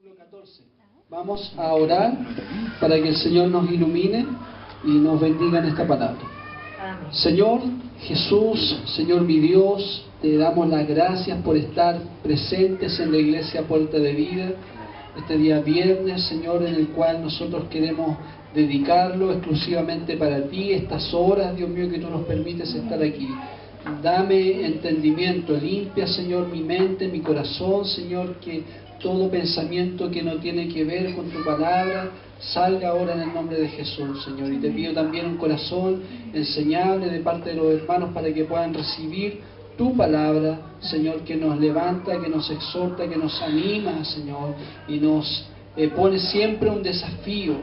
14. Vamos a orar para que el Señor nos ilumine y nos bendiga en esta palabra. Amén. Señor Jesús, Señor mi Dios, te damos las gracias por estar presentes en la Iglesia Puerta de Vida, este día viernes, Señor, en el cual nosotros queremos dedicarlo exclusivamente para ti, estas horas, Dios mío, que tú nos permites estar aquí. Dame entendimiento, limpia, Señor, mi mente, mi corazón, Señor, que todo pensamiento que no tiene que ver con tu palabra salga ahora en el nombre de Jesús, Señor. Y te pido también un corazón enseñable de parte de los hermanos para que puedan recibir tu palabra, Señor, que nos levanta, que nos exhorta, que nos anima, Señor, y nos pone siempre un desafío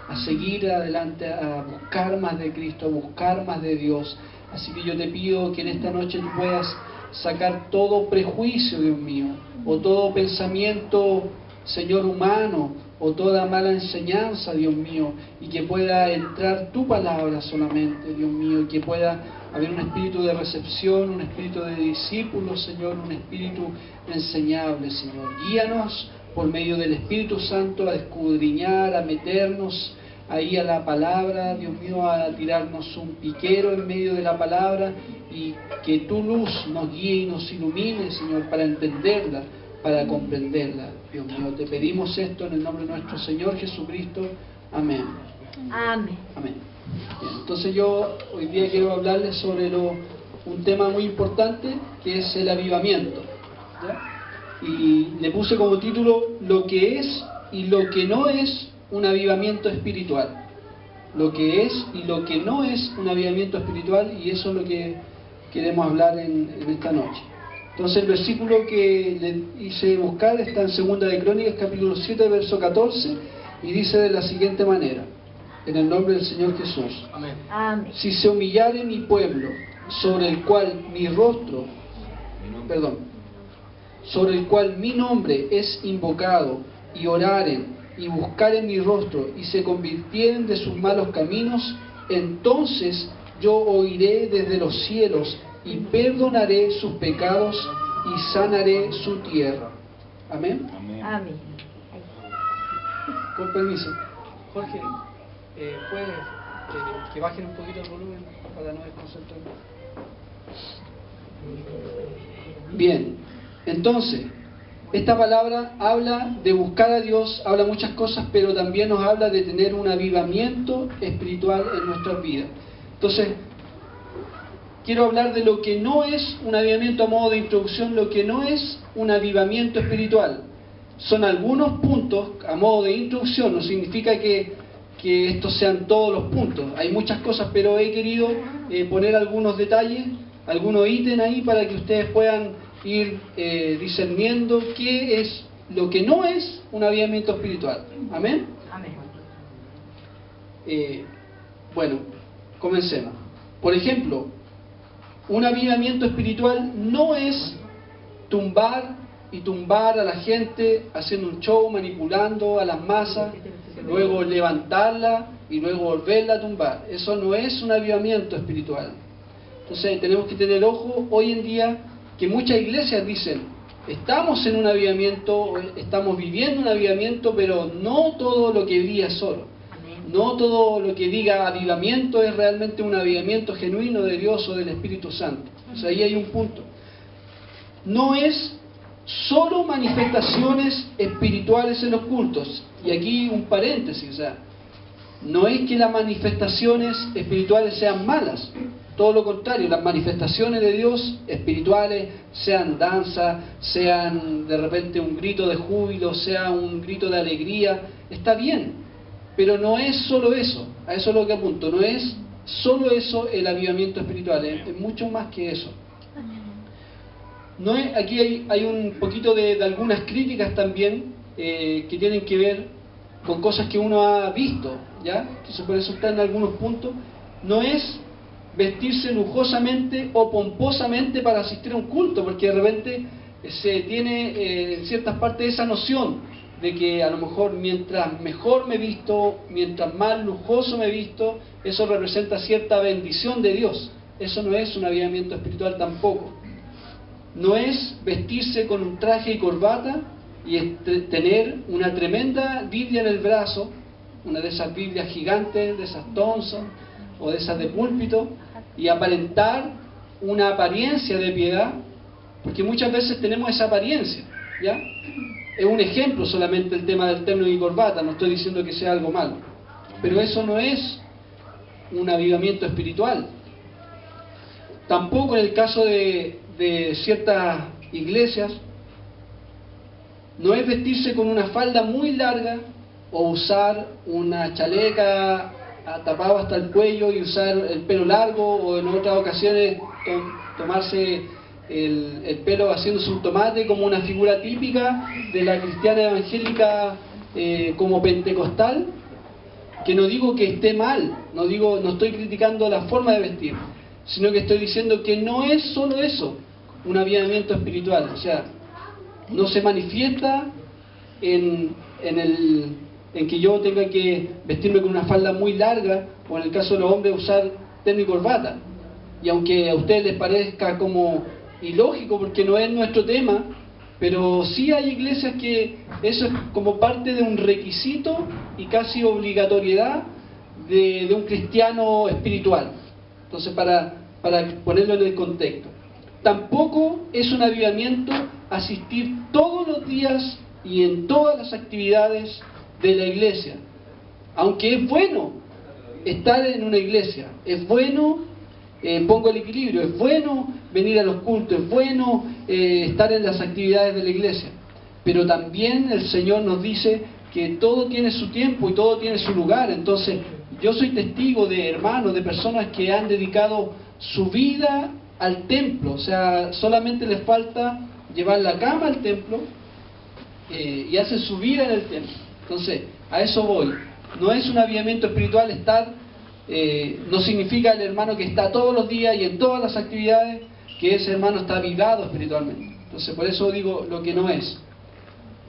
a seguir adelante, a buscar más de Cristo, a buscar más de Dios. Así que yo te pido que en esta noche tú puedas sacar todo prejuicio, Dios mío, o todo pensamiento, Señor, humano, o toda mala enseñanza, Dios mío, y que pueda entrar tu palabra solamente, Dios mío, y que pueda haber un espíritu de recepción, un espíritu de discípulos, Señor, un espíritu enseñable, Señor. Guíanos por medio del Espíritu Santo a escudriñar, a meternos ahí a la palabra, Dios mío, a tirarnos un piquero en medio de la palabra, y que tu luz nos guíe y nos ilumine, Señor, para entenderla, para comprenderla. Dios mío, te pedimos esto en el nombre de nuestro Señor Jesucristo. Amén. Amén. Amén. Bien, entonces yo hoy día quiero hablarles sobre un tema muy importante, que es el avivamiento, ¿ya? Y le puse como título lo que es y lo que no es un avivamiento espiritual. Lo que es y lo que no es un avivamiento espiritual, y eso es lo que queremos hablar en esta noche. Entonces el versículo que le hice buscar está en 2 de Crónicas, capítulo 7, verso 14, y dice de la siguiente manera: en el nombre del Señor Jesús. Amén. Si se humillare mi pueblo, sobre el cual sobre el cual mi nombre es invocado, y oraren y buscaren mi rostro, y se convirtieren de sus malos caminos, entonces yo oiré desde los cielos, y perdonaré sus pecados, y sanaré su tierra. Amén. Amén. Con permiso. Jorge, ¿puedes que bajen un poquito el volumen para no desconcentrarnos? Bien, entonces, esta palabra habla de buscar a Dios, habla muchas cosas, pero también nos habla de tener un avivamiento espiritual en nuestras vidas. Entonces, quiero hablar de lo que no es un avivamiento a modo de introducción, lo que no es un avivamiento espiritual. Son algunos puntos a modo de introducción, no significa que estos sean todos los puntos. Hay muchas cosas, pero he querido poner algunos detalles, algunos ítems ahí para que ustedes puedan ir discerniendo qué es lo que no es un avivamiento espiritual. ¿Amén? Amén. Bueno, comencemos. Por ejemplo, un avivamiento espiritual no es tumbar a la gente haciendo un show, manipulando a las masas, luego levantarla y luego volverla a tumbar. Eso no es un avivamiento espiritual. Entonces tenemos que tener ojo hoy en día que muchas iglesias dicen: estamos en un avivamiento, estamos viviendo un avivamiento, pero no todo lo que brilla es oro. No todo lo que diga avivamiento es realmente un avivamiento genuino de Dios o del Espíritu Santo. O sea, ahí hay un punto. No es solo manifestaciones espirituales en los cultos. Y aquí un paréntesis, o sea, no es que las manifestaciones espirituales sean malas. Todo lo contrario, las manifestaciones de Dios espirituales, sean danza, sean de repente un grito de júbilo, sea un grito de alegría, está bien. Pero no es solo eso, a eso es lo que apunto, no es solo eso el avivamiento espiritual, es mucho más que eso. No es, aquí hay un poquito de algunas críticas también que tienen que ver con cosas que uno ha visto, ¿ya? Entonces por eso está en algunos puntos. No es vestirse lujosamente o pomposamente para asistir a un culto, porque de repente se tiene en ciertas partes esa noción de que a lo mejor mientras mejor me visto, mientras más lujoso me visto, eso representa cierta bendición de Dios. Eso no es un avivamiento espiritual tampoco. No es vestirse con un traje y corbata y es tener una tremenda Biblia en el brazo, una de esas Biblias gigantes, de esas Thompson o de esas de púlpito, y aparentar una apariencia de piedad, porque muchas veces tenemos esa apariencia, ¿ya? Es un ejemplo solamente el tema del terno y corbata, no estoy diciendo que sea algo malo, pero eso no es un avivamiento espiritual. Tampoco en el caso de ciertas iglesias, no es vestirse con una falda muy larga o usar una chaleca tapada hasta el cuello y usar el pelo largo, o en otras ocasiones tomarse el pelo haciéndose un tomate como una figura típica de la cristiana evangélica como pentecostal, que no digo que esté mal, no estoy criticando la forma de vestir, sino que estoy diciendo que no es solo eso, un avivamiento espiritual. O sea, no se manifiesta en que yo tenga que vestirme con una falda muy larga, o en el caso de los hombres usar terno y corbata. Y aunque a ustedes les parezca como ilógico porque no es nuestro tema, pero sí hay iglesias que eso es como parte de un requisito y casi obligatoriedad de un cristiano espiritual. Entonces, para ponerlo en el contexto, tampoco es un avivamiento asistir todos los días y en todas las actividades de la iglesia, aunque es bueno estar en una iglesia, es bueno, pongo el equilibrio, es bueno venir a los cultos, es bueno estar en las actividades de la iglesia, pero también el Señor nos dice que todo tiene su tiempo y todo tiene su lugar. Entonces, yo soy testigo de hermanos, de personas que han dedicado su vida al templo, o sea, solamente les falta llevar la cama al templo y hacen su vida en el templo. Entonces, a eso voy. No es un avivamiento espiritual estar, no significa el hermano que está todos los días y en todas las actividades que ese hermano está avivado espiritualmente. Entonces, por eso digo lo que no es.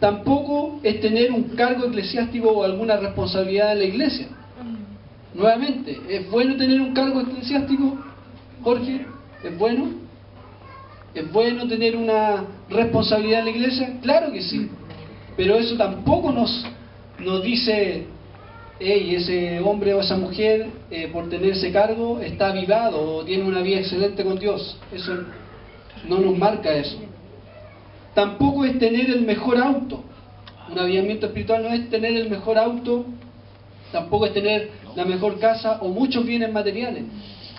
Tampoco es tener un cargo eclesiástico o alguna responsabilidad en la iglesia. Nuevamente, ¿es bueno tener un cargo eclesiástico, Jorge? ¿Es bueno? ¿Es bueno tener una responsabilidad en la iglesia? Claro que sí. Pero eso tampoco nos dice, hey, ese hombre o esa mujer, por tener ese cargo, está avivado o tiene una vida excelente con Dios. Eso no nos marca eso. Tampoco es tener el mejor auto. Un avivamiento espiritual no es tener el mejor auto, tampoco es tener la mejor casa o muchos bienes materiales.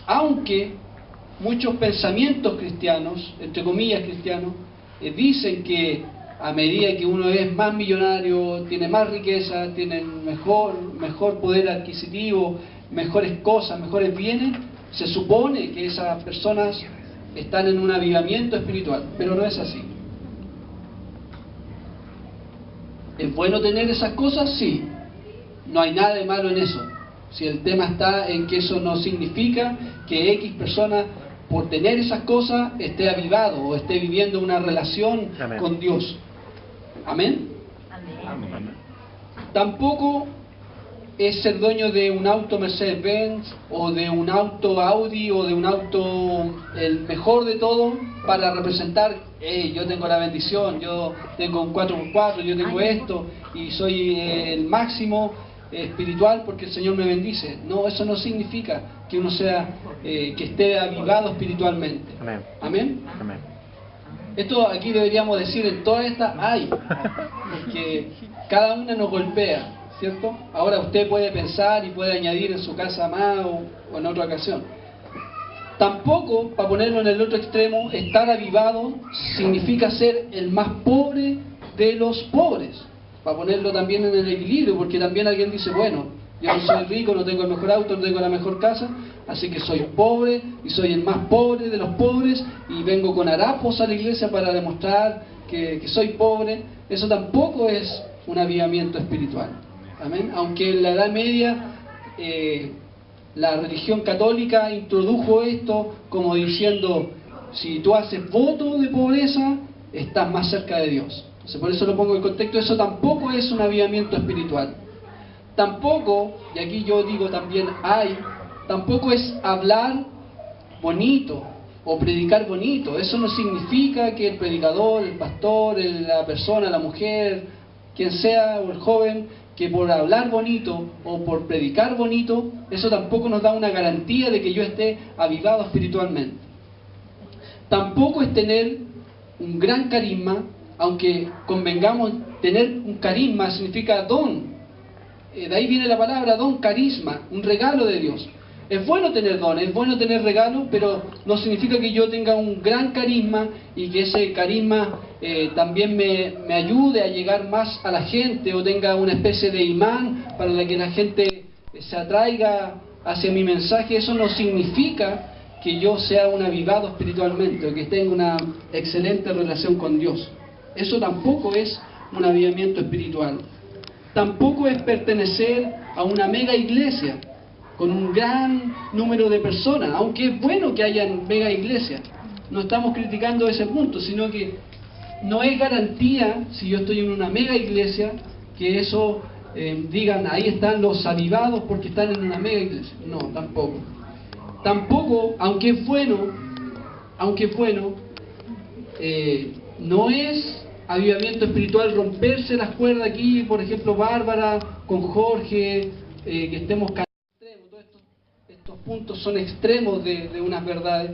Aunque muchos pensamientos cristianos, entre comillas cristianos, dicen que a medida que uno es más millonario, tiene más riqueza, tiene mejor poder adquisitivo, mejores cosas, mejores bienes, se supone que esas personas están en un avivamiento espiritual, pero no es así. ¿Es bueno tener esas cosas? Sí. No hay nada de malo en eso. Si el tema está en que eso no significa que X persona, por tener esas cosas, esté avivado o esté viviendo una relación Amén. con Dios. ¿Amén? Amén. Amén. Tampoco es ser dueño de un auto Mercedes-Benz o de un auto Audi o de un auto el mejor de todo para representar, hey, yo tengo la bendición, yo tengo un 4x4, yo tengo esto y soy el máximo espiritual porque el Señor me bendice. No, eso no significa que uno sea que esté avivado espiritualmente. Amén. ¿Amén? Amén. Esto aquí deberíamos decir en todas estas hay, porque cada una nos golpea, ¿cierto? Ahora usted puede pensar y puede añadir en su casa más o en otra ocasión. Tampoco, para ponerlo en el otro extremo, estar avivado significa ser el más pobre de los pobres. Para ponerlo también en el equilibrio, porque también alguien dice, bueno, yo no soy rico, no tengo el mejor auto, no tengo la mejor casa, así que soy pobre y soy el más pobre de los pobres y vengo con harapos a la iglesia para demostrar que soy pobre. Eso tampoco es un avivamiento espiritual. Amén. Aunque en la Edad Media la religión católica introdujo esto como diciendo, si tú haces voto de pobreza, estás más cerca de Dios. Entonces, por eso lo pongo en contexto, eso tampoco es un avivamiento espiritual. Tampoco, y aquí yo digo también hay, tampoco es hablar bonito o predicar bonito. Eso no significa que el predicador, el pastor, la persona, la mujer, quien sea, o el joven, que por hablar bonito o por predicar bonito, eso tampoco nos da una garantía de que yo esté avivado espiritualmente. Tampoco es tener un gran carisma, aunque convengamos, tener un carisma significa don. De ahí viene la palabra don, carisma, un regalo de Dios. Es bueno tener dones, es bueno tener regalos, pero no significa que yo tenga un gran carisma y que ese carisma también me ayude a llegar más a la gente o tenga una especie de imán para que la gente se atraiga hacia mi mensaje. Eso no significa que yo sea un avivado espiritualmente o que tenga una excelente relación con Dios. Eso tampoco es un avivamiento espiritual. Tampoco es pertenecer a una mega iglesia con un gran número de personas, aunque es bueno que hayan mega iglesias. No estamos criticando ese punto, sino que no es garantía, si yo estoy en una mega iglesia, que eso digan, ahí están los avivados porque están en una mega iglesia. No, tampoco. Tampoco, aunque es bueno, no es avivamiento espiritual romperse las cuerdas aquí, por ejemplo, Bárbara, con Jorge, que estemos cansados. Todos estos puntos son extremos de unas verdades.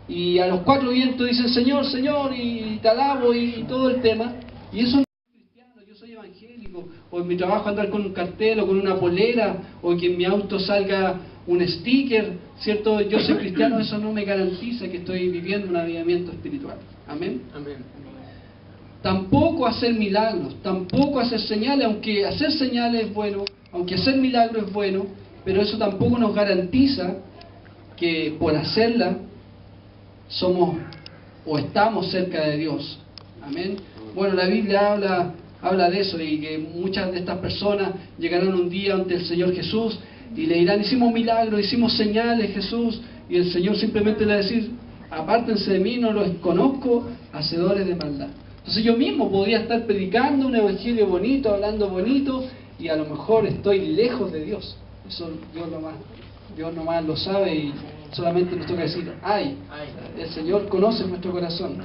Y a los cuatro vientos dicen, Señor, Señor, y te alabo, y todo el tema. Y eso no es cristiano, yo soy evangélico. O en mi trabajo andar con un cartel, o con una polera, o que en mi auto salga un sticker, ¿cierto? Yo soy cristiano, eso no me garantiza que estoy viviendo un avivamiento espiritual. Amén. Amén. Tampoco hacer milagros, tampoco hacer señales, aunque hacer señales es bueno, aunque hacer milagros es bueno, pero eso tampoco nos garantiza que por hacerla somos o estamos cerca de Dios. Amén. Bueno, la Biblia habla de eso, y que muchas de estas personas llegarán un día ante el Señor Jesús y le dirán, hicimos milagros, hicimos señales, Jesús, y el Señor simplemente le va a decir, apártense de mí, no los conozco, hacedores de maldad. Entonces yo mismo podría estar predicando un evangelio bonito, hablando bonito, y a lo mejor estoy lejos de Dios. Eso Dios nomás lo sabe, y solamente nos toca decir, ay, el Señor conoce nuestro corazón.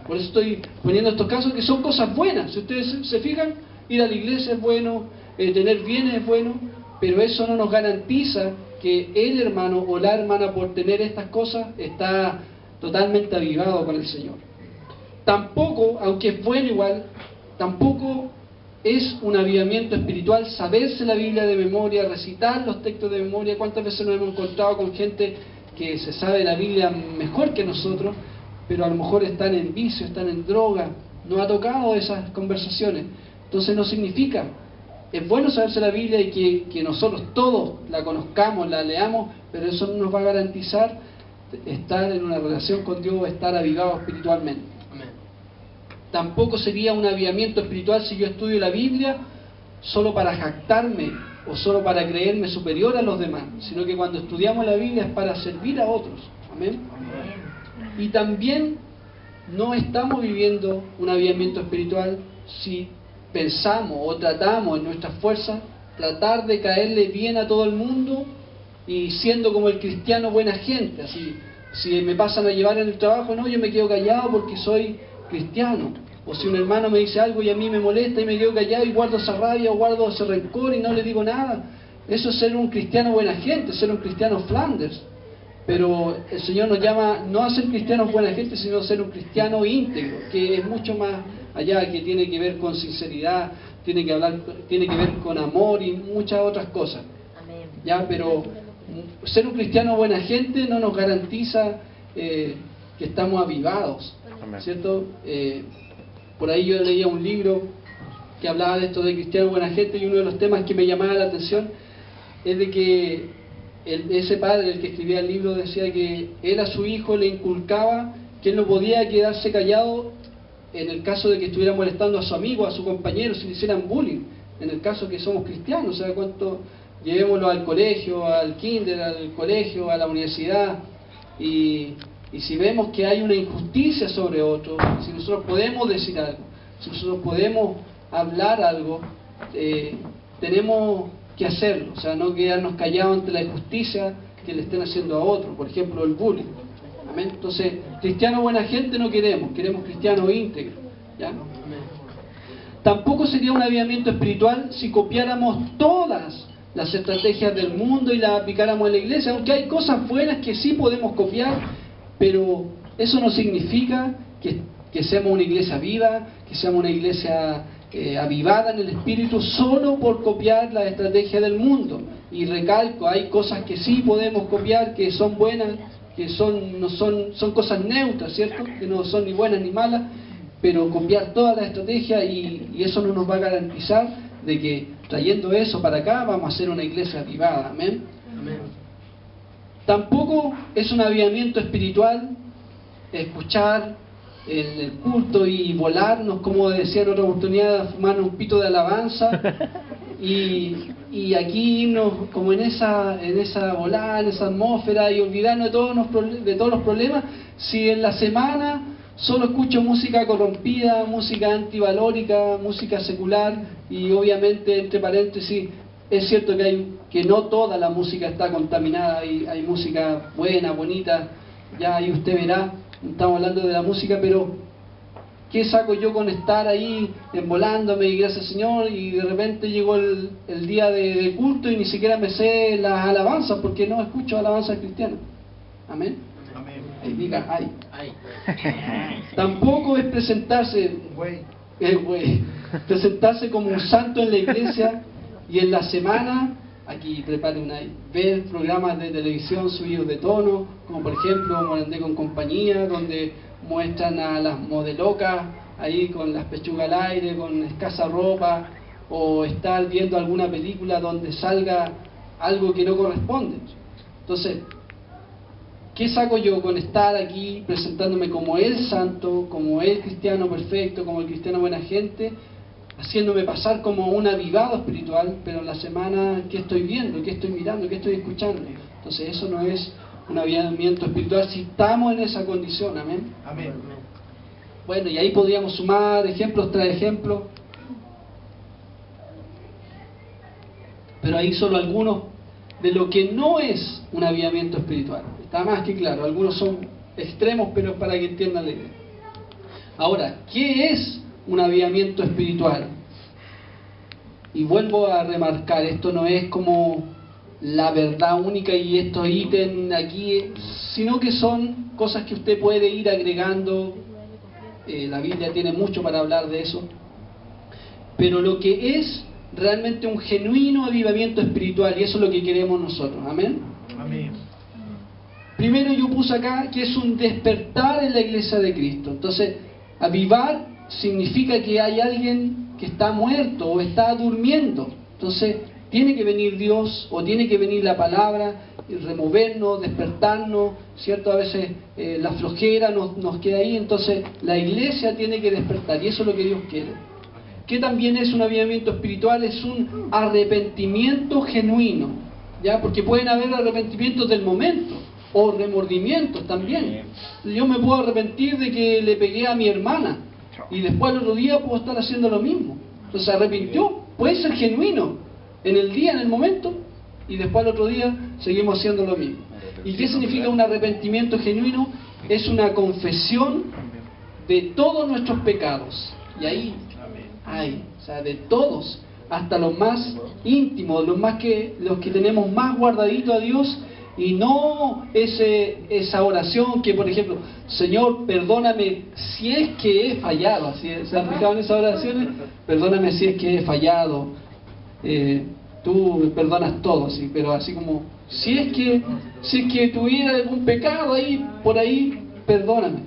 Por eso estoy poniendo estos casos que son cosas buenas. Si ustedes se fijan, ir a la iglesia es bueno, tener bienes es bueno, pero eso no nos garantiza que el hermano o la hermana, por tener estas cosas, está totalmente avivado con el Señor. Tampoco, aunque es bueno igual, tampoco es un avivamiento espiritual saberse la Biblia de memoria, recitar los textos de memoria. ¿Cuántas veces nos hemos encontrado con gente que se sabe la Biblia mejor que nosotros, pero a lo mejor están en vicio, están en droga? Nos ha tocado esas conversaciones. Entonces no significa, es bueno saberse la Biblia y que nosotros todos la conozcamos, la leamos, pero eso no nos va a garantizar estar en una relación con Dios, estar avivado espiritualmente. Amén. Tampoco sería un avivamiento espiritual si yo estudio la Biblia solo para jactarme o solo para creerme superior a los demás, sino que cuando estudiamos la Biblia es para servir a otros. Amén. Y también no estamos viviendo un avivamiento espiritual si pensamos o tratamos en nuestras fuerzas tratar de caerle bien a todo el mundo y siendo como el cristiano buena gente. Así, si me pasan a llevar en el trabajo, no, yo me quedo callado porque soy cristiano. O si un hermano me dice algo y a mí me molesta y me quedo callado y guardo esa rabia o guardo ese rencor y no le digo nada. Eso es ser un cristiano buena gente, ser un cristiano Flanders. Pero el Señor nos llama no a ser cristianos buena gente, sino a ser un cristiano íntegro, que es mucho más allá, que tiene que ver con sinceridad, tiene que ver con amor y muchas otras cosas. Amén. Ya, pero ser un cristiano buena gente no nos garantiza que estamos avivados, ¿cierto? Por ahí yo leía un libro que hablaba de esto de cristiano buena gente, y uno de los temas que me llamaba la atención es de que ese padre, el que escribía el libro, decía que él a su hijo le inculcaba que él no podía quedarse callado en el caso de que estuviera molestando a su amigo, a su compañero, si le hicieran bullying, en el caso que somos cristianos. O sea, cuánto llevémoslo al colegio, al kinder, al colegio, a la universidad, y si vemos que hay una injusticia sobre otro, si nosotros podemos decir algo, si nosotros podemos hablar algo, tenemos que hacerlo. O sea, no quedarnos callados ante la injusticia que le estén haciendo a otro, por ejemplo el bullying. Amén. Entonces, cristianos buena gente no queremos, queremos cristianos íntegros. ¿Ya? Tampoco sería un avivamiento espiritual si copiáramos todas las estrategias del mundo y las aplicáramos en la iglesia, aunque hay cosas buenas que sí podemos copiar, pero eso no significa que seamos una iglesia viva, que seamos una iglesia avivada en el espíritu solo por copiar la estrategia del mundo. Y recalco, hay cosas que sí podemos copiar, que son buenas, que son cosas neutras, ¿cierto? Que no son ni buenas ni malas, pero copiar toda la estrategia y eso no nos va a garantizar de que trayendo eso para acá vamos a ser una iglesia avivada. Amén. Amén. Tampoco es un avivamiento espiritual escuchar el culto y volarnos, como decía en otra oportunidad, fumarnos un pito de alabanza y aquí irnos como en esa volada, en esa atmósfera y olvidarnos de todos los problemas, si en la semana solo escucho música corrompida, música antivalórica, música secular, y obviamente, entre paréntesis, es cierto que no toda la música está contaminada, hay música buena, bonita, ya ahí usted verá, estamos hablando de la música, pero ¿qué saco yo con estar ahí envolándome y gracias al Señor y de repente llegó el día de culto y ni siquiera me sé las alabanzas porque no escucho alabanzas cristianas? Amén. Ahí diga, ay. Tampoco es presentarse como un santo en la iglesia y en la semana aquí prepare ver programas de televisión subidos de tono, como por ejemplo Morandé con compañía, donde muestran a las modelocas ahí con las pechugas al aire, con escasa ropa, o estar viendo alguna película donde salga algo que no corresponde. Entonces, ¿qué saco yo con estar aquí presentándome como el santo, como el cristiano perfecto, como el cristiano buena gente, haciéndome pasar como un avivado espiritual, pero en la semana, ¿qué estoy viendo? ¿Qué estoy mirando? ¿Qué estoy escuchando? Entonces eso no es un avivamiento espiritual si estamos en esa condición. Amén. Amén. Bueno, y ahí podríamos sumar ejemplos tras ejemplos, pero ahí solo algunos de lo que no es un avivamiento espiritual. Está más que claro, algunos son extremos, pero es para que entiendan la idea. Ahora, ¿qué es un avivamiento espiritual? Y vuelvo a remarcar, esto no es como la verdad única y estos ítems aquí, sino que son cosas que usted puede ir agregando. La Biblia tiene mucho para hablar de eso, pero lo que es realmente un genuino avivamiento espiritual, y eso es lo que queremos nosotros. Amén. Amén. Primero yo puse acá que es un despertar en la iglesia de Cristo. Entonces, avivar significa que hay alguien que está muerto o está durmiendo. Entonces, tiene que venir Dios o tiene que venir la palabra, y removernos, despertarnos, ¿cierto? A veces la flojera nos queda ahí, entonces la iglesia tiene que despertar y eso es lo que Dios quiere. ¿Qué también es un avivamiento espiritual? Es un arrepentimiento genuino, ¿ya? Porque pueden haber arrepentimientos del momento o remordimientos también. Yo me puedo arrepentir de que le pegué a mi hermana y después al otro día puedo estar haciendo lo mismo. Entonces se arrepintió, puede ser genuino en el día, en el momento, y después al otro día seguimos haciendo lo mismo. ¿Y qué significa un arrepentimiento genuino? Es una confesión de todos nuestros pecados. Y ahí hay, o sea, de todos, hasta los más íntimos, los que tenemos más guardadito a Dios, y no esa oración que, por ejemplo, Señor, perdóname si es que he fallado. ¿Se han fijado en esas oraciones? Perdóname si es que he fallado. Tú perdonas todo, sí, pero así como si es que tuviera algún pecado ahí, por ahí, perdóname.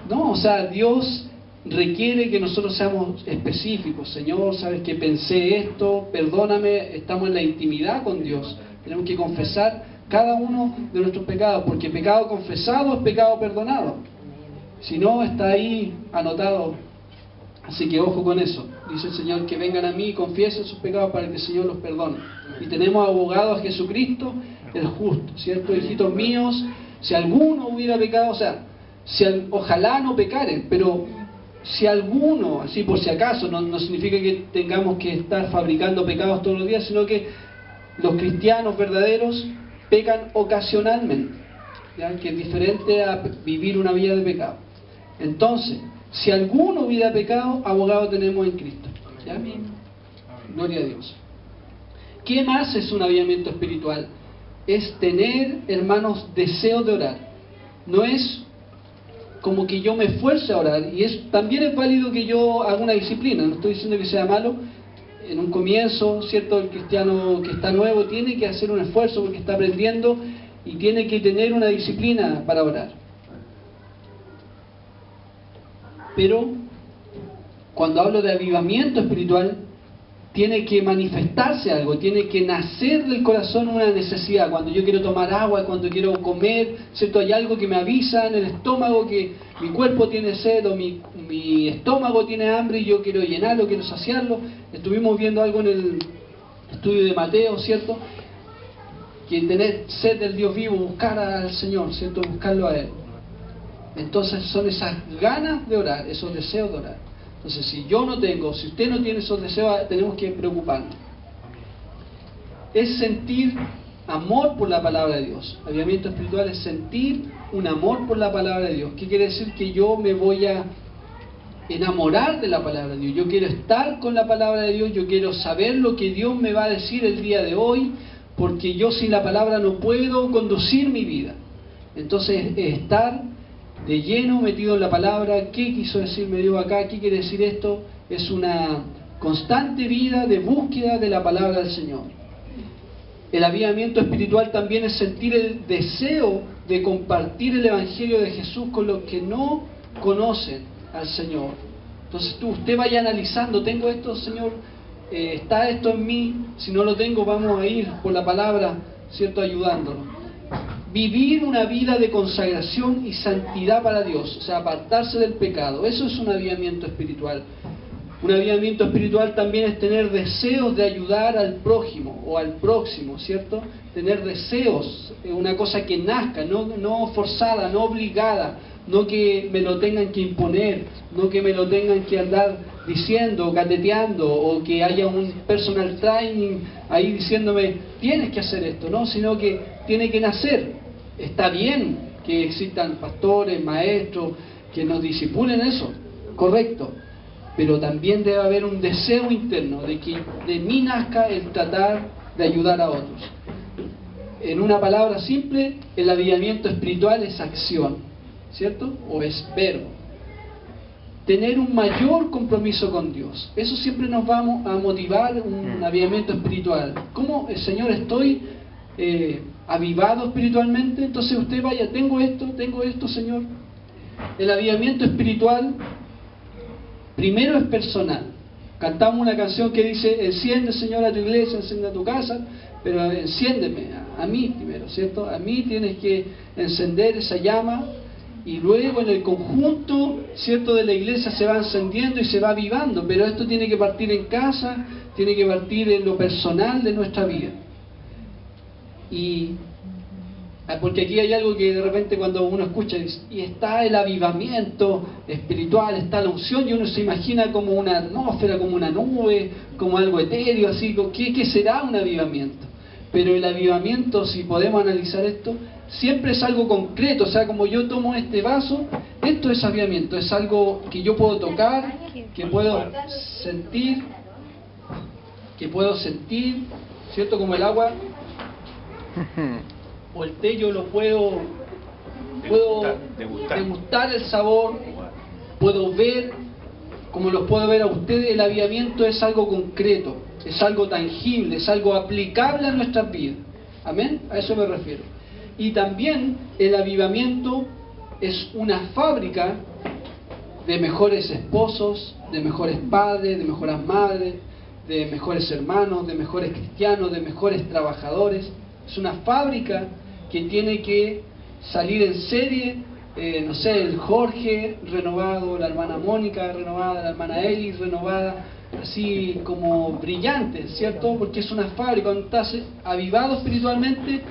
No, o sea, Dios requiere que nosotros seamos específicos. Señor, sabes que pensé esto, perdóname. Estamos en la intimidad con Dios, tenemos que confesar cada uno de nuestros pecados, porque pecado confesado es pecado perdonado. Si no, está ahí anotado. Así que ojo con eso. Dice el Señor que vengan a mí y confiesen sus pecados para que el Señor los perdone. Y tenemos abogado a Jesucristo, el justo, ¿cierto? Hijitos míos, si alguno hubiera pecado, o sea, ojalá no pecaren, pero si alguno, así por si acaso, no significa que tengamos que estar fabricando pecados todos los días, sino que los cristianos verdaderos pecan ocasionalmente. ¿ya? Que es diferente a vivir una vida de pecado. Entonces, si alguno hubiera pecado, abogado tenemos en Cristo, ¿ya? Gloria a Dios. ¿Qué más es un avivamiento espiritual? Es tener, hermanos, deseo de orar. No es como que yo me esfuerce a orar, y también es válido que yo haga una disciplina, no estoy diciendo que sea malo. En un comienzo, ¿cierto? El cristiano que está nuevo tiene que hacer un esfuerzo porque está aprendiendo y tiene que tener una disciplina para orar. Pero cuando hablo de avivamiento espiritual, tiene que manifestarse algo, tiene que nacer del corazón una necesidad. Cuando yo quiero tomar agua, cuando quiero comer, ¿cierto? Hay algo que me avisa en el estómago que mi cuerpo tiene sed o mi estómago tiene hambre y yo quiero llenarlo, quiero saciarlo. Estuvimos viendo algo en el estudio de Mateo, ¿cierto? Que tener sed del Dios vivo, buscar al Señor, ¿cierto? Buscarlo a Él. Entonces son esas ganas de orar, esos deseos de orar. Entonces, si yo no tengo, si usted no tiene esos deseos, tenemos que preocuparnos. Es sentir amor por la palabra de Dios. Avivamiento espiritual es sentir un amor por la palabra de Dios. ¿Qué quiere decir? Que yo me voy a enamorar de la palabra de Dios. Yo quiero estar con la palabra de Dios, yo quiero saber lo que Dios me va a decir el día de hoy, porque yo sin la palabra no puedo conducir mi vida. Entonces, estar de lleno metido en la palabra. ¿Qué quiso decirme Dios acá? ¿Qué quiere decir esto? Es una constante vida de búsqueda de la palabra del Señor. El avivamiento espiritual también es sentir el deseo de compartir el Evangelio de Jesús con los que no conocen al Señor. Entonces usted vaya analizando, ¿tengo esto, Señor? ¿Está esto en mí? Si no lo tengo, vamos a ir por la palabra, ¿cierto? Ayudándolo. Vivir una vida de consagración y santidad para Dios, o sea, apartarse del pecado. Eso es un avivamiento espiritual. Un avivamiento espiritual también es tener deseos de ayudar al prójimo o al próximo, ¿cierto? Tener deseos, una cosa que nazca, no forzada, no obligada, no que me lo tengan que imponer, no que me lo tengan que andar diciendo, cateteando, o que haya un personal training ahí diciéndome, tienes que hacer esto, ¿no? Sino que tiene que nacer. Está bien que existan pastores, maestros, que nos disipulen eso, correcto, pero también debe haber un deseo interno de que de mí nazca el tratar de ayudar a otros. En una palabra simple, el avivamiento espiritual es acción, ¿cierto? O es verbo. Tener un mayor compromiso con Dios. Eso siempre nos va a motivar un avivamiento espiritual. ¿Cómo, Señor, estoy avivado espiritualmente? Entonces usted vaya, tengo esto, Señor. El avivamiento espiritual primero es personal. Cantamos una canción que dice, enciende, Señor, a tu iglesia, enciende a tu casa, pero enciéndeme a mí primero, ¿cierto? A mí tienes que encender esa llama, y luego en el conjunto, ¿cierto?, de la iglesia se va encendiendo y se va avivando, pero esto tiene que partir en casa, tiene que partir en lo personal de nuestra vida. Y porque aquí hay algo que de repente cuando uno escucha y está el avivamiento espiritual, está la unción, y uno se imagina como una atmósfera, como una nube, como algo etéreo, así, ¿qué será un avivamiento? Pero el avivamiento, si podemos analizar esto, siempre es algo concreto. O sea, como yo tomo este vaso, esto es avivamiento, es algo que yo puedo tocar, que puedo sentir, ¿cierto? Como el agua o el té, yo lo puedo degustar el sabor, puedo ver, como los puedo ver a ustedes. El avivamiento es algo concreto, es algo tangible, es algo aplicable a nuestras vidas. Amén, a eso me refiero. Y también el avivamiento es una fábrica de mejores esposos, de mejores padres, de mejores madres, de mejores hermanos, de mejores cristianos, de mejores trabajadores. Es una fábrica que tiene que salir en serie, no sé, el Jorge renovado, la hermana Mónica renovada, la hermana Eli renovada, así como brillante, ¿cierto? Porque es una fábrica. Cuando estás avivado espiritualmente,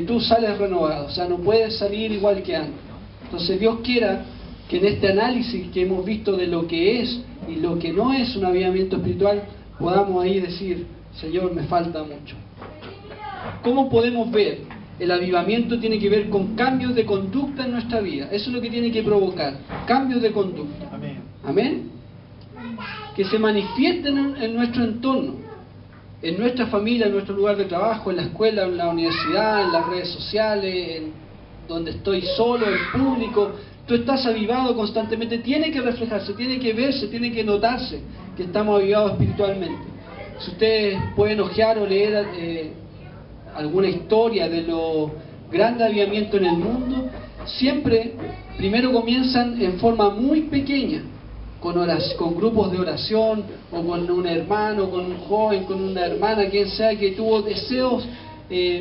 tú sales renovado, o sea, no puedes salir igual que antes. Entonces Dios quiera que en este análisis que hemos visto de lo que es y lo que no es un avivamiento espiritual, podamos ahí decir, Señor, me falta mucho. ¿Cómo podemos ver El avivamiento tiene que ver con cambios de conducta en nuestra vida. Eso es lo que tiene que provocar, cambios de conducta. Amén. Amén. Que se manifiesten en nuestro entorno, en nuestra familia, en nuestro lugar de trabajo, en la escuela, en la universidad, en las redes sociales, en donde estoy solo, en público. Tú estás avivado constantemente, tiene que reflejarse, tiene que verse, tiene que notarse que estamos avivados espiritualmente. Si ustedes pueden ojear o leer alguna historia de los grandes avivamientos en el mundo, siempre primero comienzan en forma muy pequeña, con grupos de oración, o con un hermano, con un joven, con una hermana, quien sea, que tuvo deseos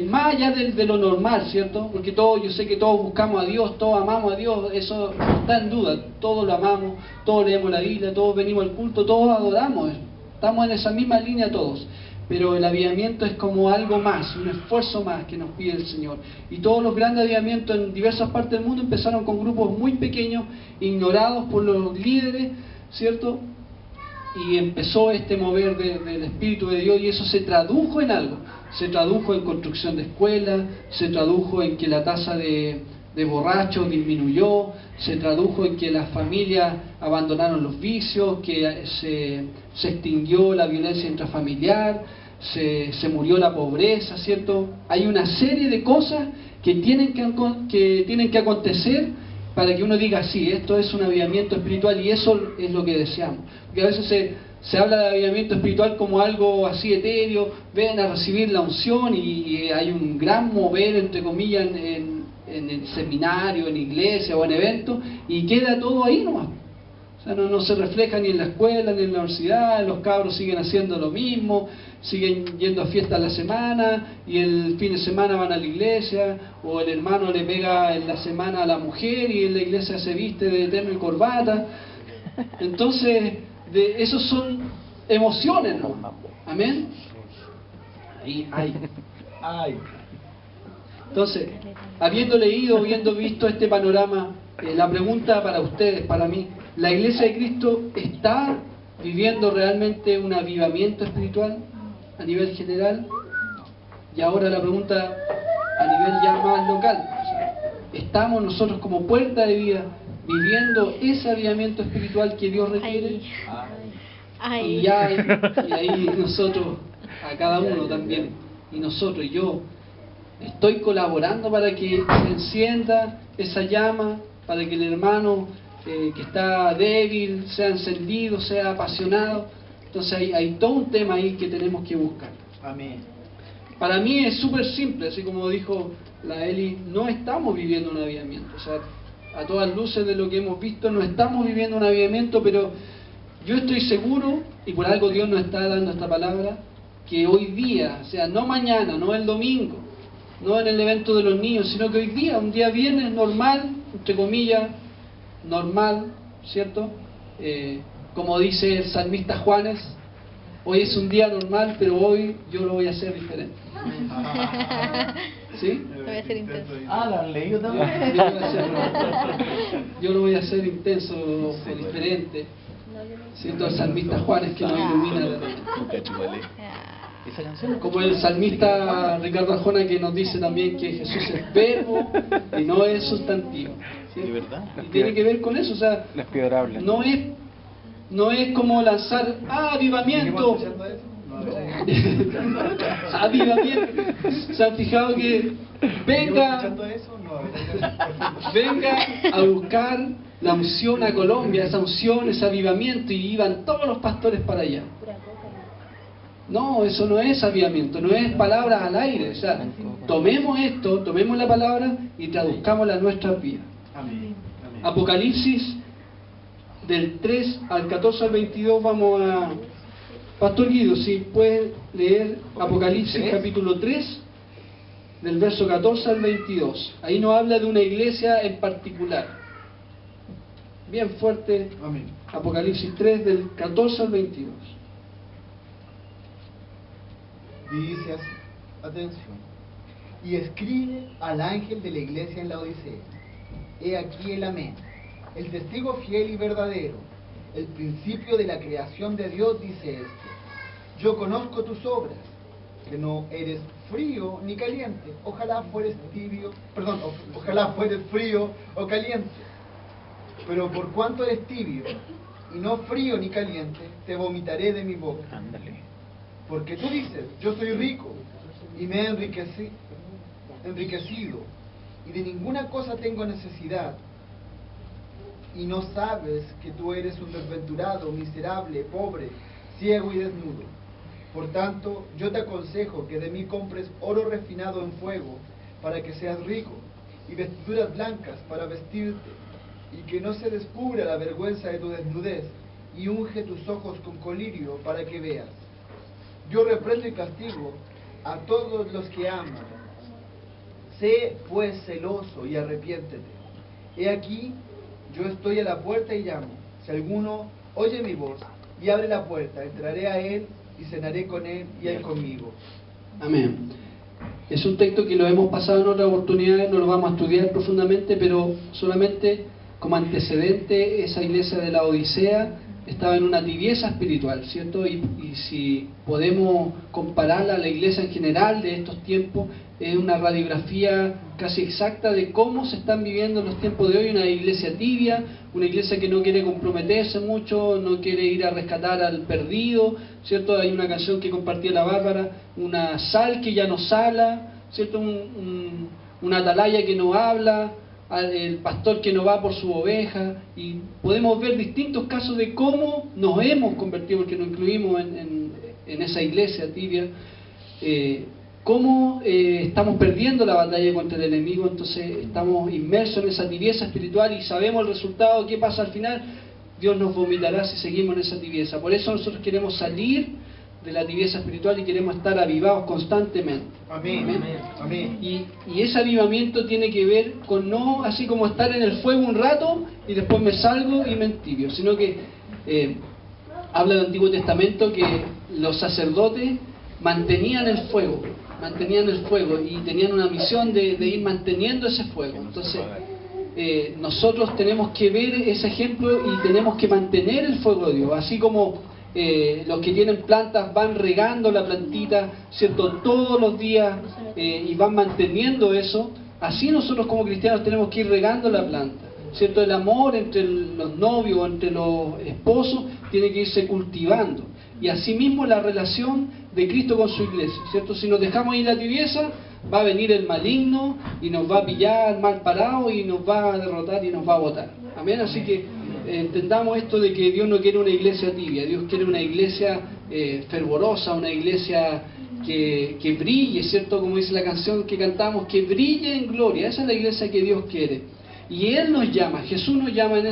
más allá de lo normal, ¿cierto? Porque yo sé que todos buscamos a Dios, todos amamos a Dios, eso no está en duda, todos lo amamos, todos leemos la Biblia, todos venimos al culto, todos adoramos, estamos en esa misma línea todos. Pero el avivamiento es como algo más, un esfuerzo más que nos pide el Señor. Y todos los grandes avivamientos en diversas partes del mundo empezaron con grupos muy pequeños, ignorados por los líderes, ¿cierto? Y empezó este mover del Espíritu de Dios, y eso se tradujo en algo. Se tradujo en construcción de escuelas, se tradujo en que la tasa de borrachos disminuyó, se tradujo en que las familias abandonaron los vicios, que se extinguió la violencia intrafamiliar, se murió la pobreza, ¿cierto? Hay una serie de cosas que tienen que acontecer para que uno diga, sí, esto es un avivamiento espiritual, y eso es lo que deseamos. Porque a veces se habla de avivamiento espiritual como algo así etéreo, ven a recibir la unción y hay un gran mover, entre comillas, en el seminario, en iglesia o en eventos, y queda todo ahí nomás. O sea, no se refleja ni en la escuela, ni en la universidad, los cabros siguen haciendo lo mismo, siguen yendo a fiestas a la semana, y el fin de semana van a la iglesia, o el hermano le pega en la semana a la mujer, y en la iglesia se viste de terno y corbata. Entonces, esos son emociones, ¿no? Amén. Ay. Entonces, habiendo leído, habiendo visto este panorama, la pregunta para ustedes, para mí, ¿la Iglesia de Cristo está viviendo realmente un avivamiento espiritual a nivel general? Y ahora la pregunta a nivel ya más local. O sea, ¿estamos nosotros como Puerta de Vida viviendo ese avivamiento espiritual que Dios requiere? Y ahí nosotros, a cada uno también, y nosotros, yo, estoy colaborando para que se encienda esa llama, para que el hermano que está débil sea encendido, sea apasionado. Entonces hay todo un tema ahí que tenemos que buscar. Amén. Para mí es súper simple, así como dijo la Eli, no estamos viviendo un avivamiento. O sea, a todas luces de lo que hemos visto, no estamos viviendo un avivamiento, pero yo estoy seguro, y por algo Dios nos está dando esta palabra, que hoy día, o sea, no mañana, no el domingo, no en el evento de los niños, sino que hoy día, un día viernes normal, entre comillas, normal, ¿cierto? Como dice el salmista Juanes, hoy es un día normal, pero hoy yo lo voy a hacer diferente. ¿Sí? Lo voy a hacer intenso. ¿lo han leído también? Yo lo voy a hacer intenso o diferente. Siento el salmista Juanes que nos ilumina. Como el salmista Ricardo Arjona, que nos dice también que Jesús es verbo y no es sustantivo. ¿Sí? ¿De verdad? Y tiene que ver con eso, o sea, no es como lanzar avivamiento. Avivamiento. ¿Se han fijado que venga a buscar la unción a Colombia, esa unción, ese avivamiento, y iban todos los pastores para allá? No, eso no es avivamiento, no es palabras al aire. O sea, tomemos esto, tomemos la palabra y traduzcámosla a nuestras vidas. Amén. Apocalipsis, del 3 al 14 al 22, vamos a... Pastor Guido, si puede leer Apocalipsis capítulo 3, del verso 14 al 22. Ahí nos habla de una iglesia en particular. Bien fuerte. Amén. Apocalipsis 3, del 14 al 22. Dice así, atención, y escribe al ángel de la iglesia en la Odisea: he aquí el amén, el testigo fiel y verdadero, el principio de la creación de Dios, dice esto: yo conozco tus obras, que no eres frío ni caliente. Ojalá fueres ojalá fueres frío o caliente. Pero por cuanto eres tibio y no frío ni caliente, te vomitaré de mi boca. Ándale. Porque tú dices, yo soy rico y me he enriquecido y de ninguna cosa tengo necesidad, y no sabes que tú eres un desventurado, miserable, pobre, ciego y desnudo. Por tanto, yo te aconsejo que de mí compres oro refinado en fuego para que seas rico, y vestiduras blancas para vestirte, y que no se descubra la vergüenza de tu desnudez, y unge tus ojos con colirio para que veas. Yo reprendo y castigo a todos los que aman. Sé pues celoso y arrepiéntete. He aquí, yo estoy a la puerta y llamo. Si alguno oye mi voz y abre la puerta, entraré a él y cenaré con él y él conmigo. Amén. Es un texto que lo hemos pasado en otras oportunidades, no lo vamos a estudiar profundamente, pero solamente como antecedente, esa iglesia de la Odisea estaba en una tibieza espiritual, ¿cierto? Y si podemos compararla a la iglesia en general de estos tiempos, es una radiografía casi exacta de cómo se están viviendo los tiempos de hoy. Una iglesia tibia, una iglesia que no quiere comprometerse mucho, no quiere ir a rescatar al perdido, ¿cierto? Hay una canción que compartía la Bárbara, una sal que ya no sala, ¿cierto? Una atalaya que no habla, el pastor que no va por su oveja, y podemos ver distintos casos de cómo nos hemos convertido, porque nos incluimos en esa iglesia tibia, cómo estamos perdiendo la batalla contra el enemigo. Entonces estamos inmersos en esa tibieza espiritual y sabemos el resultado, qué pasa al final. Dios nos vomitará si seguimos en esa tibieza. Por eso nosotros queremos salir de la tibieza espiritual y queremos estar avivados constantemente. Amén. Amén. Amén. Y ese avivamiento tiene que ver con no así como estar en el fuego un rato y después me salgo y me entibio, sino que habla del Antiguo Testamento que los sacerdotes mantenían el fuego y tenían una misión de ir manteniendo ese fuego. Entonces nosotros tenemos que ver ese ejemplo y tenemos que mantener el fuego de Dios, así como los que tienen plantas van regando la plantita, ¿cierto?, todos los días y van manteniendo eso. Así nosotros como cristianos tenemos que ir regando la planta, ¿cierto? El amor entre los novios, entre los esposos, tiene que irse cultivando. Y asimismo la relación de Cristo con su iglesia, ¿cierto? Si nos dejamos ir la tibieza, va a venir el maligno y nos va a pillar mal parado y nos va a derrotar y nos va a botar. Amén. Así que entendamos esto de que Dios no quiere una iglesia tibia, Dios quiere una iglesia fervorosa, una iglesia que brille, ¿cierto? Como dice la canción que cantamos, que brille en gloria. Esa es la iglesia que Dios quiere. Y Él nos llama, Jesús nos llama en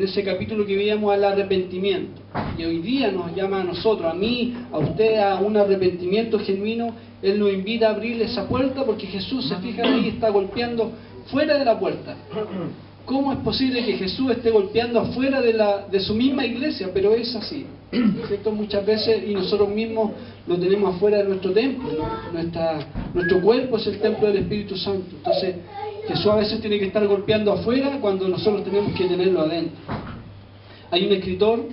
ese capítulo que veíamos, al arrepentimiento. Y hoy día nos llama a nosotros, a mí, a usted, a un arrepentimiento genuino. Él nos invita a abrirle esa puerta, porque Jesús, se fija ahí, está golpeando fuera de la puerta. ¿Cómo es posible que Jesús esté golpeando afuera de su misma iglesia? Pero es así, ¿cierto? Muchas veces, y nosotros mismos lo tenemos afuera de nuestro templo, nuestro cuerpo es el templo del Espíritu Santo. Entonces Jesús a veces tiene que estar golpeando afuera cuando nosotros tenemos que tenerlo adentro. Hay un escritor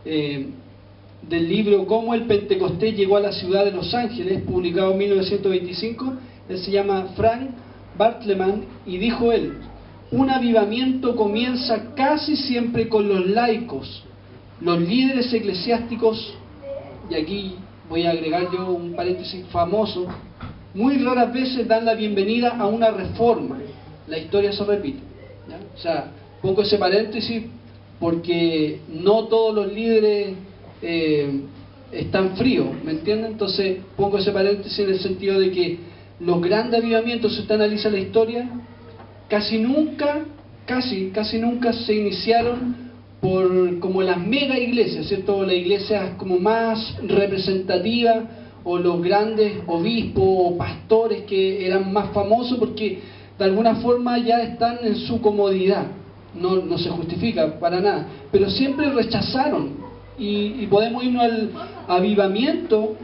del libro Cómo el Pentecostés llegó a la ciudad de Los Ángeles, publicado en 1925, él se llama Frank Bartleman, y dijo él: un avivamiento comienza casi siempre con los laicos, los líderes eclesiásticos, y aquí voy a agregar yo un paréntesis famoso, muy raras veces dan la bienvenida a una reforma. La historia se repite, ¿ya? O sea, pongo ese paréntesis porque no todos los líderes están fríos, ¿me entienden? Entonces pongo ese paréntesis en el sentido de que los grandes avivamientos, si usted analiza la historia, casi nunca se iniciaron por como las mega iglesias, ¿cierto? Las iglesias como más representativas, o los grandes obispos o pastores que eran más famosos, porque de alguna forma ya están en su comodidad. No se justifica para nada, pero siempre rechazaron. Y podemos irnos al avivamiento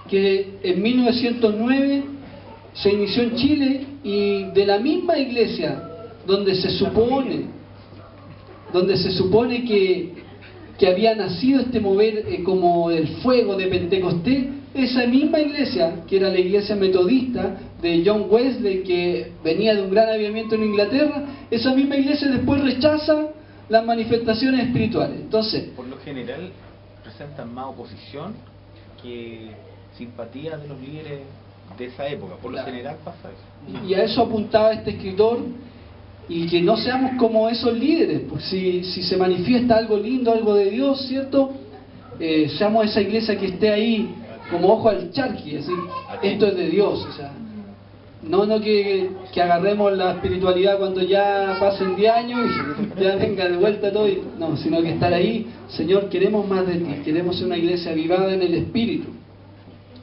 que en 1909 se inició en Chile, y de la misma iglesia donde se supone que había nacido este mover como el fuego de Pentecostés, esa misma iglesia, que era la iglesia metodista de John Wesley, que venía de un gran avivamiento en Inglaterra, esa misma iglesia después rechaza las manifestaciones espirituales. Entonces, Por lo general presentan más oposición que simpatía de los líderes de esa época. Por lo Claro. general pasa eso. y a eso apuntaba este escritor, y que no seamos como esos líderes, porque si se manifiesta algo lindo, algo de Dios, ¿cierto? Seamos esa iglesia que esté ahí como ojo al charqui, así, esto es de Dios, o sea, no que agarremos la espiritualidad cuando ya pasen 10 años y ya venga de vuelta todo, no, sino que estar ahí, Señor, queremos más de ti, queremos ser una iglesia avivada en el Espíritu.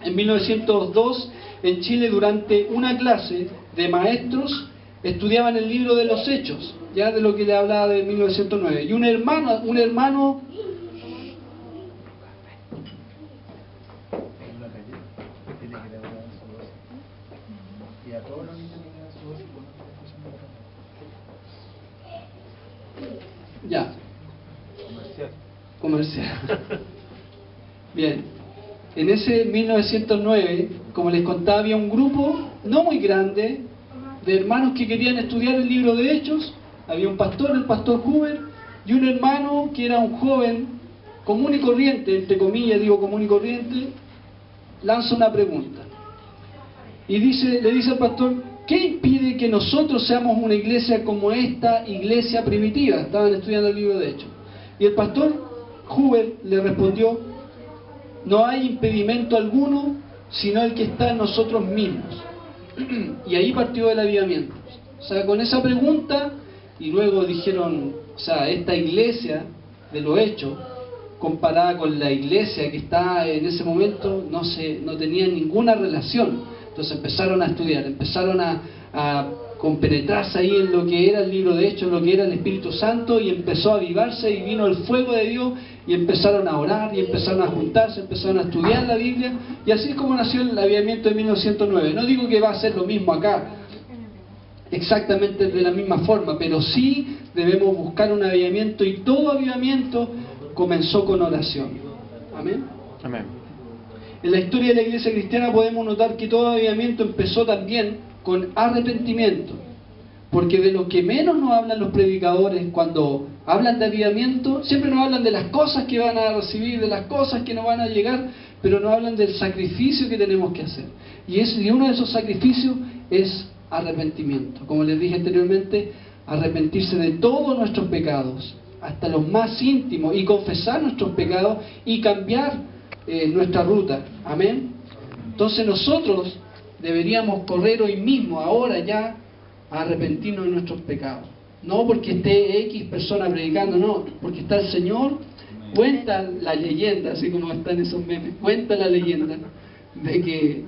En 1902, en Chile, durante una clase de maestros, estudiaban el libro de los Hechos, ya de lo que le hablaba de 1909, y un hermano Y a todos los niños que quedan su dosis con ya, Comercial. comercial. Bien, en ese 1909, como les contaba, había un grupo no muy grande de hermanos que querían estudiar el libro de Hechos. Había un pastor, el pastor Huber, y un hermano que era un joven común y corriente, entre comillas digo común y corriente, lanza una pregunta. Y le dice al pastor, ¿qué impide que nosotros seamos una iglesia como esta iglesia primitiva? Estaban estudiando el libro de Hechos. Y el pastor Huber le respondió, no hay impedimento alguno, sino el que está en nosotros mismos. Y ahí partió el avivamiento. O sea, con esa pregunta, y luego dijeron, o sea, esta iglesia de los Hechos, comparada con la iglesia que está en ese momento, no tenía ninguna relación. Entonces empezaron a estudiar, empezaron a compenetrarse ahí en lo que era el libro de Hechos, en lo que era el Espíritu Santo, y empezó a avivarse y vino el fuego de Dios, y empezaron a orar, y empezaron a juntarse, empezaron a estudiar la Biblia, y así es como nació el avivamiento de 1909. No digo que va a ser lo mismo acá, exactamente de la misma forma, pero sí debemos buscar un avivamiento, y todo avivamiento comenzó con oración. Amén. Amén. En la historia de la iglesia cristiana podemos notar que todo avivamiento empezó también con arrepentimiento, porque de lo que menos nos hablan los predicadores cuando hablan de avivamiento, siempre nos hablan de las cosas que van a recibir, de las cosas que nos van a llegar, pero no hablan del sacrificio que tenemos que hacer. Y uno de esos sacrificios es arrepentimiento. Como les dije anteriormente, arrepentirse de todos nuestros pecados, hasta los más íntimos, y confesar nuestros pecados y cambiar nuestra ruta. Amén. Entonces nosotros deberíamos correr hoy mismo, ahora ya, a arrepentirnos de nuestros pecados. No porque esté X persona predicando, no, porque está el Señor. Cuenta la leyenda, así como están esos memes, cuenta la leyenda de que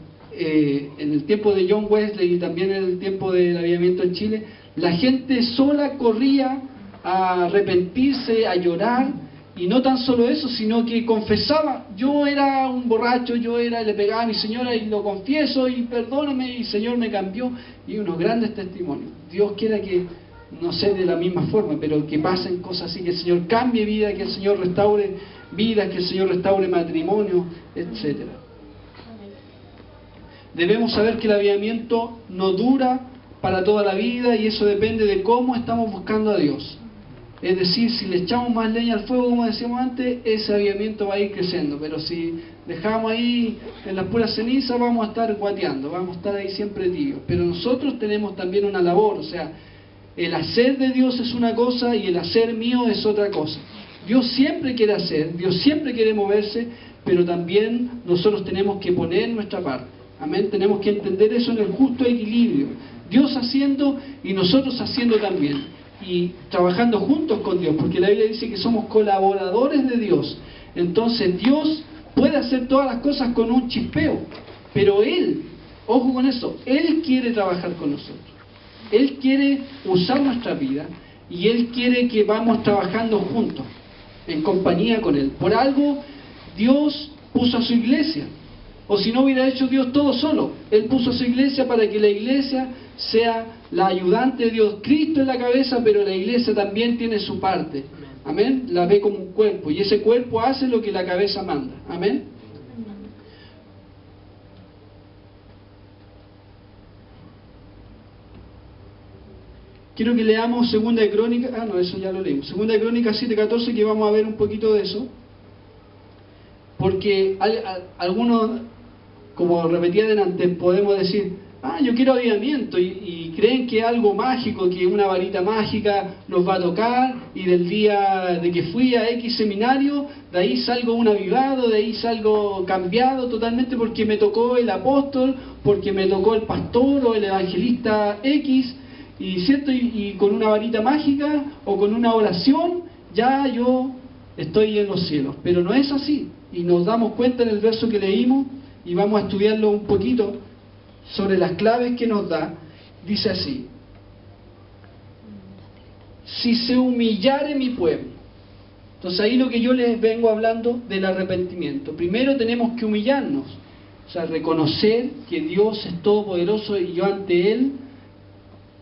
en el tiempo de John Wesley y también en el tiempo del avivamiento en Chile, la gente sola corría a arrepentirse, a llorar. Y no tan solo eso, sino que confesaba, yo era un borracho, le pegaba a mi señora y lo confieso y perdóname y el Señor me cambió, y unos grandes testimonios. Dios quiera que no sea de la misma forma, pero que pasen cosas así, que el Señor cambie vida, que el Señor restaure vidas, que el Señor restaure matrimonio, etc. Debemos saber que el avivamiento no dura para toda la vida, y eso depende de cómo estamos buscando a Dios. Es decir, si le echamos más leña al fuego, como decíamos antes, ese avivamiento va a ir creciendo. Pero si dejamos ahí en las puras cenizas, vamos a estar guateando, vamos a estar ahí siempre tibios. Pero nosotros tenemos también una labor, o sea, el hacer de Dios es una cosa y el hacer mío es otra cosa. Dios siempre quiere hacer, Dios siempre quiere moverse, pero también nosotros tenemos que poner nuestra parte. Amén, tenemos que entender eso en el justo equilibrio. Dios haciendo y nosotros haciendo también. Y trabajando juntos con Dios, porque la Biblia dice que somos colaboradores de Dios. Entonces Dios puede hacer todas las cosas con un chispeo, pero Él, ojo con eso, Él quiere trabajar con nosotros. Él quiere usar nuestra vida y Él quiere que vamos trabajando juntos, en compañía con Él. Por algo Dios puso a su iglesia, o si no hubiera hecho Dios todo solo. Él puso a su iglesia para que la iglesia sea la ayudante de Dios. Cristo es la cabeza, pero la iglesia también tiene su parte. Amén. La ve como un cuerpo, y ese cuerpo hace lo que la cabeza manda. Amén. quiero que leamos Segunda de Crónicas, eso ya lo leímos, Segunda de Crónicas 7:14, que vamos a ver un poquito de eso, porque algunos, como repetía delante, podemos decir, yo quiero avivamiento, y creen que es algo mágico, que una varita mágica nos va a tocar, y del día de que fui a X seminario, de ahí salgo un avivado, de ahí salgo cambiado totalmente porque me tocó el apóstol, porque me tocó el pastor o el evangelista X, y cierto, y con una varita mágica o con una oración ya yo estoy en los cielos. Pero no es así, y nos damos cuenta en el verso que leímos, y vamos a estudiarlo un poquito sobre las claves que nos da. Dice así: si se humillare mi pueblo. Entonces ahí lo que yo les vengo hablando del arrepentimiento. Primero tenemos que humillarnos, o sea, reconocer que Dios es todopoderoso y yo ante Él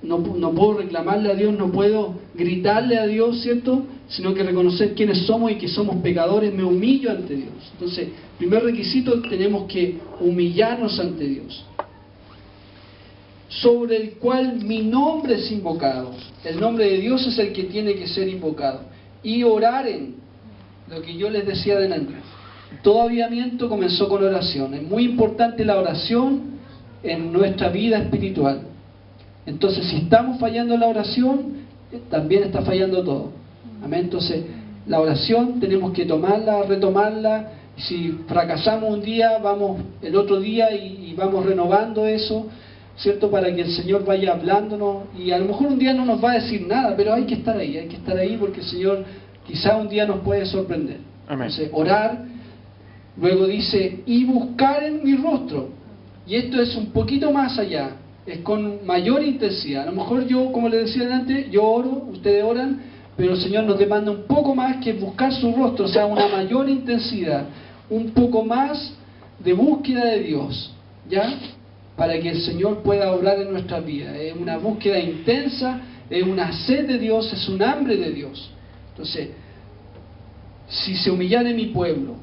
no puedo reclamarle a Dios, no puedo gritarle a Dios, ¿cierto? Sino que reconocer quiénes somos y que somos pecadores, me humillo ante Dios. Entonces, primer requisito, tenemos que humillarnos ante Dios. Sobre el cual mi nombre es invocado. El nombre de Dios es el que tiene que ser invocado. Y oraren, lo que yo les decía delante. Todo avivamiento comenzó con oración. Es muy importante la oración en nuestra vida espiritual. Entonces, si estamos fallando en la oración, también está fallando todo. Amén. Entonces, la oración tenemos que tomarla, retomarla. Si fracasamos un día, vamos el otro día y vamos renovando eso, ¿cierto? Para que el Señor vaya hablándonos, y a lo mejor un día no nos va a decir nada, pero hay que estar ahí porque el Señor quizá un día nos puede sorprender. Amén. Entonces, orar, luego dice, y buscar en mi rostro, y esto es un poquito más allá, es con mayor intensidad. A lo mejor yo, como les decía antes, yo oro, ustedes oran, pero el Señor nos demanda un poco más que buscar su rostro, o sea, una mayor intensidad, un poco más de búsqueda de Dios, ¿ya? Para que el Señor pueda obrar en nuestras vidas. Es una búsqueda intensa, es una sed de Dios, es un hambre de Dios. Entonces, si se humillare mi pueblo,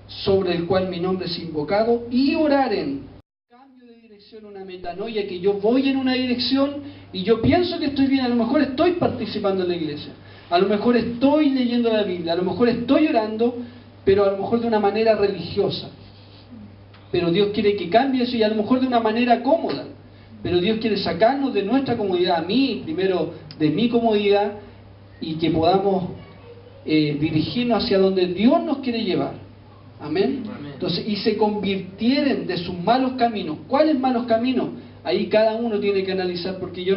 sobre el cual mi nombre es invocado, y oraren, cambio de dirección, una metanoia, que yo voy en una dirección y yo pienso que estoy bien, a lo mejor estoy participando en la iglesia, a lo mejor estoy leyendo la Biblia, a lo mejor estoy orando, pero a lo mejor de una manera religiosa. Pero Dios quiere que cambie eso, y a lo mejor de una manera cómoda. Pero Dios quiere sacarnos de nuestra comodidad, a mí primero de mi comodidad, y que podamos dirigirnos hacia donde Dios nos quiere llevar. Amén. Entonces, y se convirtieren de sus malos caminos. ¿Cuáles malos caminos? Ahí cada uno tiene que analizar, porque yo